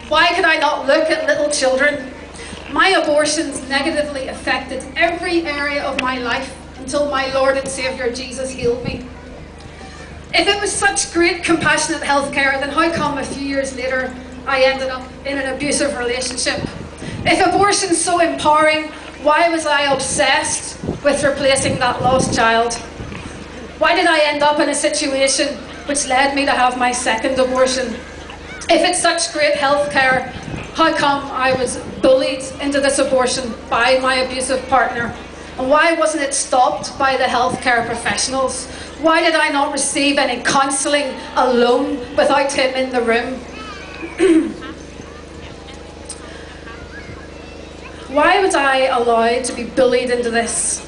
Why could I not look at little children? My abortions negatively affected every area of my life until my Lord and Saviour Jesus healed me. If it was such great compassionate healthcare, then how come a few years later I ended up in an abusive relationship? If abortion's so empowering, why was I obsessed with replacing that lost child? Why did I end up in a situation which led me to have my second abortion? If it's such great healthcare, how come I was bullied into this abortion by my abusive partner? And why wasn't it stopped by the healthcare professionals? Why did I not receive any counselling alone without him in the room? Why was I allowed to be bullied into this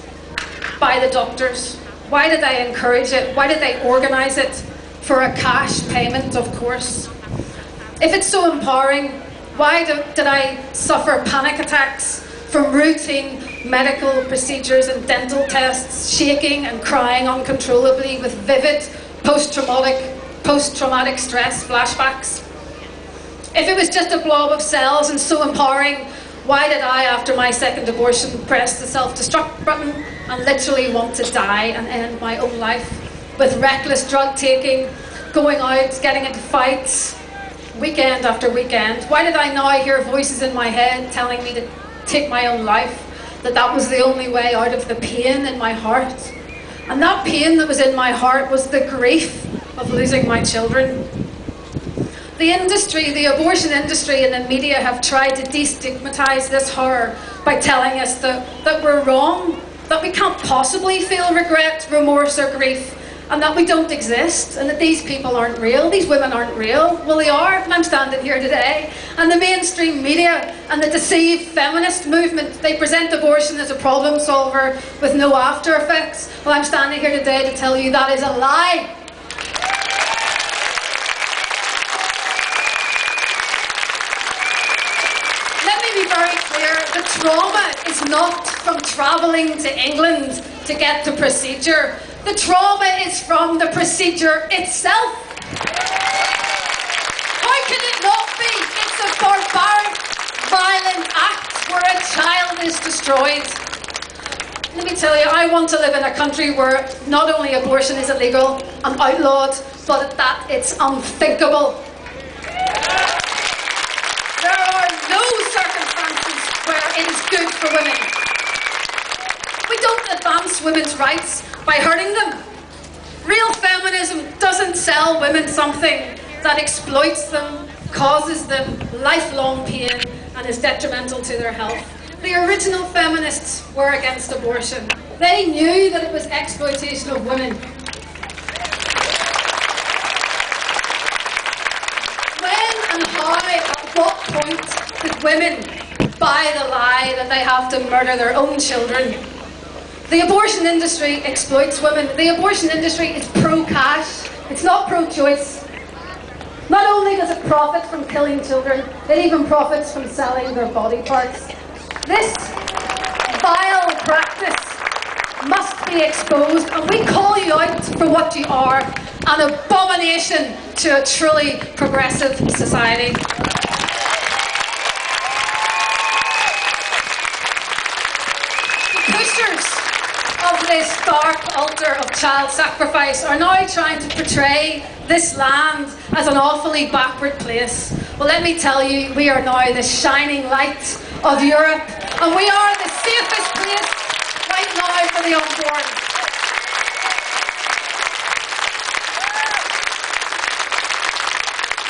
by the doctors? Why did they encourage it? Why did they organise it? For a cash payment, of course. If it's so empowering, why did I suffer panic attacks from routine medical procedures and dental tests, shaking and crying uncontrollably with vivid post-traumatic stress flashbacks? If it was just a blob of cells and so empowering, why did I, after my second abortion, press the self-destruct button and literally want to die and end my own life with reckless drug taking, going out, getting into fights, weekend after weekend? Why did I now hear voices in my head telling me to take my own life, that was the only way out of the pain in my heart? And that pain that was in my heart was the grief of losing my children. The industry, the abortion industry and the media have tried to destigmatise this horror by telling us that we're wrong, that we can't possibly feel regret, remorse or grief, and that we don't exist, and that these people aren't real, these women aren't real. Well, they are, and I'm standing here today. And the mainstream media and the deceived feminist movement, they present abortion as a problem solver with no after effects. Well, I'm standing here today to tell you that is a lie. Let me be very clear, the trauma is not from travelling to England to get the procedure. The trauma is from the procedure itself. How can it not be? It's a barbaric, violent act where a child is destroyed. Let me tell you, I want to live in a country where not only abortion is illegal and outlawed, but that it's unthinkable. There are no circumstances where it is good for women. We don't advance women's rights by hurting them. Real feminism doesn't sell women something that exploits them, causes them lifelong pain, and is detrimental to their health. The original feminists were against abortion. They knew that it was exploitation of women. When and how, at what point did women buy the lie that they have to murder their own children? The abortion industry exploits women. The abortion industry is pro-cash. It's not pro-choice. Not only does it profit from killing children, it even profits from selling their body parts. This vile practice must be exposed, and we call you out for what you are, an abomination to a truly progressive society. The pushers of this dark altar of child sacrifice are now trying to portray this land as an awfully backward place. Well, let me tell you, we are now the shining light of Europe, and we are the safest place right now for the unborn.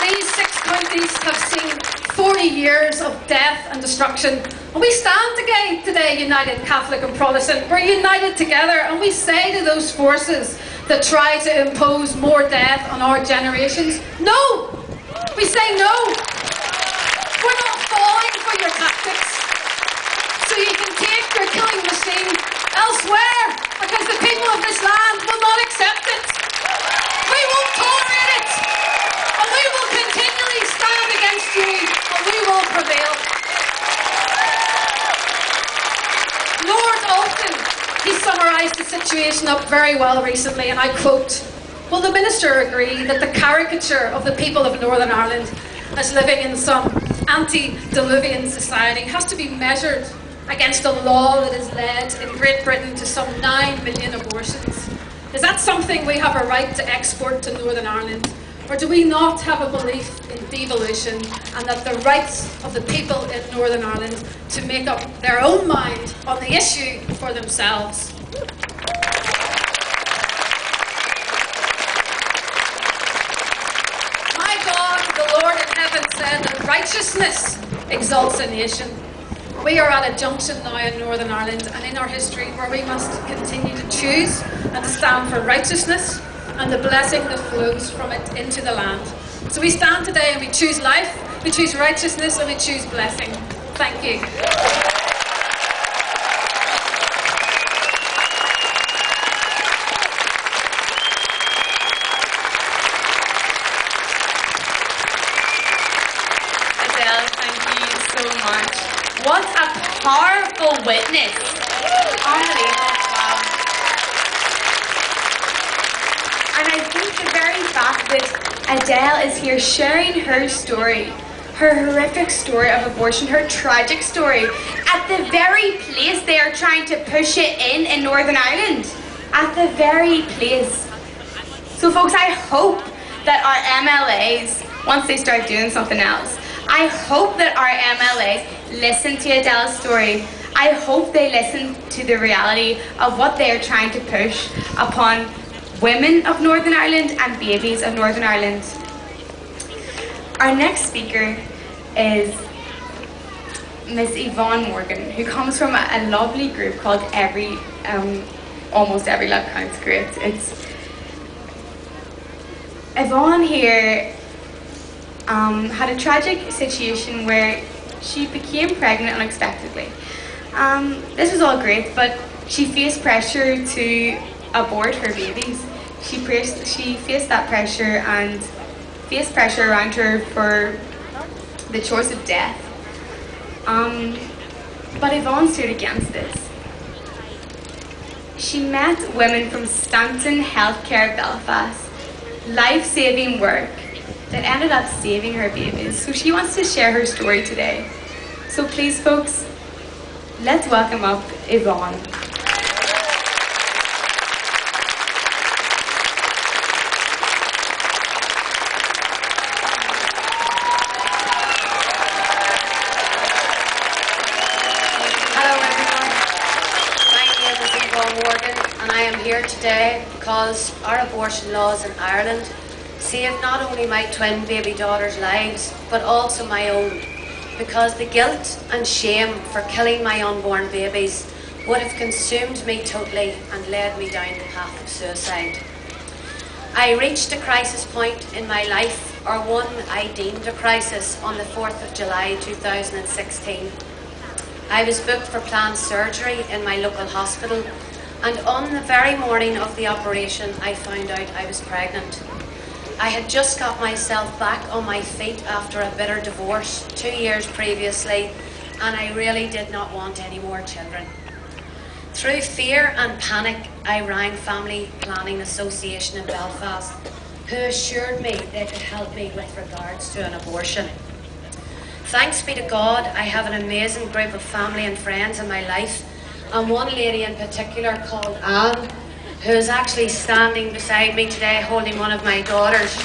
These 6 counties have seen 40 years of death and destruction. And we stand today united, Catholic and Protestant. We're united together, and we say to those forces that try to impose more death on our generations, no! We say no! We're not falling for your tactics. So you can take your killing machine elsewhere, because the people of this land will not accept it. We won't tolerate it. And we will continually stand against you, and we will prevail. Lord Alton, he summarised the situation up very well recently, and I quote, "Will the Minister agree that the caricature of the people of Northern Ireland as living in some antediluvian society has to be measured against a law that has led in Great Britain to some 9 million abortions? Is that something we have a right to export to Northern Ireland? Or do we not have a belief in devolution and that the rights of the people in Northern Ireland to make up their own mind on the issue for themselves? My God, the Lord in heaven said that righteousness exalts a nation. We are at a junction now in Northern Ireland and in our history where we must continue to choose and to stand for righteousness and the blessing that flows from it into the land. So we stand today and we choose life, we choose righteousness, and we choose blessing. Thank you. Adele, thank you so much. What a powerful witness. Unbelievable. Wow. And I think the very fact that Adele is here sharing her story, her horrific story of abortion, her tragic story, at the very place they are trying to push it in Northern Ireland. At the very place. So folks, I hope that our MLAs, once they start doing something else, I hope that our MLAs listen to Adele's story. I hope they listen to the reality of what they are trying to push upon women of Northern Ireland and babies of Northern Ireland. Our next speaker is Miss Yvonne Morgan, who comes from a lovely group called Almost Every Love Counts. Great. It's Yvonne here had a tragic situation where she became pregnant unexpectedly. This was all great, but she faced pressure to abort her babies. She faced that pressure and faced pressure around her for the choice of death. But Yvonne stood against this. She met women from Stanton Healthcare Belfast, life-saving work that ended up saving her babies. So she wants to share her story today. So please folks, let's welcome up Yvonne. And I am here today because our abortion laws in Ireland saved not only my twin baby daughters' lives, but also my own, because the guilt and shame for killing my unborn babies would have consumed me totally and led me down the path of suicide. I reached a crisis point in my life, or one I deemed a crisis, on the 4th of July 2016. I was booked for planned surgery in my local hospital, and on the very morning of the operation I found out I was pregnant. I had just got myself back on my feet after a bitter divorce 2 years previously, and I really did not want any more children. Through fear and panic, I rang Family Planning Association in Belfast, who assured me they could help me with regards to an abortion. Thanks be to God, I have an amazing group of family and friends in my life, and one lady in particular called Anne, who is actually standing beside me today holding one of my daughters.